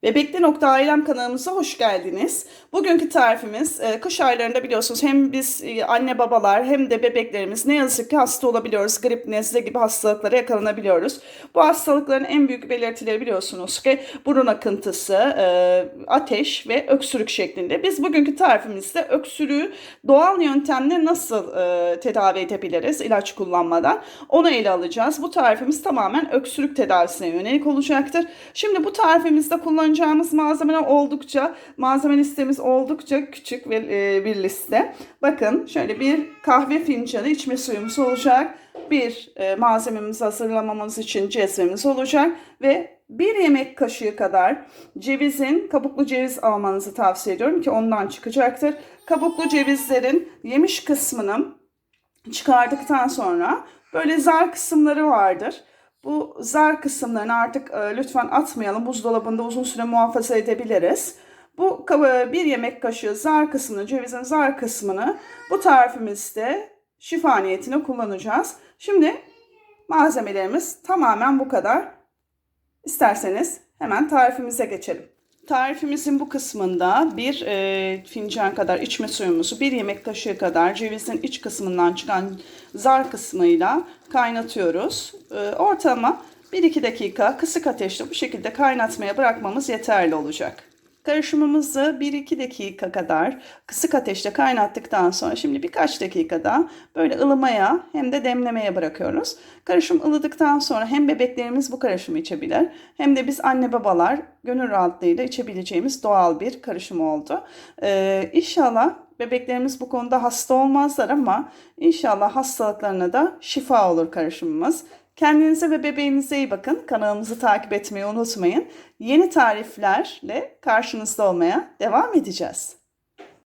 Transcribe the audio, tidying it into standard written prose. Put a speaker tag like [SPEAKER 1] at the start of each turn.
[SPEAKER 1] Bebekli.ailem kanalımıza hoş geldiniz. Bugünkü tarifimiz kış aylarında biliyorsunuz hem biz anne babalar hem de bebeklerimiz ne yazık ki hasta olabiliyoruz. Grip, nezle gibi hastalıklara yakalanabiliyoruz. Bu hastalıkların en büyük belirtileri biliyorsunuz ki burun akıntısı, ateş ve öksürük şeklinde. Biz bugünkü tarifimizde öksürüğü doğal yöntemle nasıl tedavi edebiliriz ilaç kullanmadan onu ele alacağız. Bu tarifimiz tamamen öksürük tedavisine yönelik olacaktır. Şimdi bu tarifimizde kullanacağımız malzeme listemiz oldukça küçük ve bir liste. Bakın şöyle bir kahve fincanı içme suyumuz olacak. Bir malzememizi hazırlamamız için cezvemiz olacak ve bir yemek kaşığı kadar kabuklu ceviz almanızı tavsiye ediyorum ki ondan çıkacaktır. Kabuklu cevizlerin yemiş kısmını çıkardıktan sonra böyle zar kısımları vardır. Bu zar kısımlarını artık lütfen atmayalım. Buzdolabında uzun süre muhafaza edebiliriz. Bu bir yemek kaşığı zar kısmını, cevizin zar kısmını bu tarifimizde şifa niyetine kullanacağız. Şimdi malzemelerimiz tamamen bu kadar. İsterseniz hemen tarifimize geçelim. Tarifimizin bu kısmında bir fincan kadar içme suyumuzu, bir yemek kaşığı kadar cevizin iç kısmından çıkan zar kısmıyla kaynatıyoruz. Ortalama 1-2 dakika kısık ateşte bu şekilde kaynatmaya bırakmamız yeterli olacak. Karışımımızı 1-2 dakika kadar kısık ateşte kaynattıktan sonra şimdi birkaç dakikada böyle ılımaya hem de demlemeye bırakıyoruz. Karışım ılıdıktan sonra hem bebeklerimiz bu karışımı içebilir hem de biz anne babalar gönül rahatlığıyla içebileceğimiz doğal bir karışım oldu. İnşallah bebeklerimiz bu konuda hasta olmazlar ama inşallah hastalıklarına da şifa olur karışımımız. Kendinize ve bebeğinize iyi bakın. Kanalımızı takip etmeyi unutmayın. Yeni tariflerle karşınızda olmaya devam edeceğiz.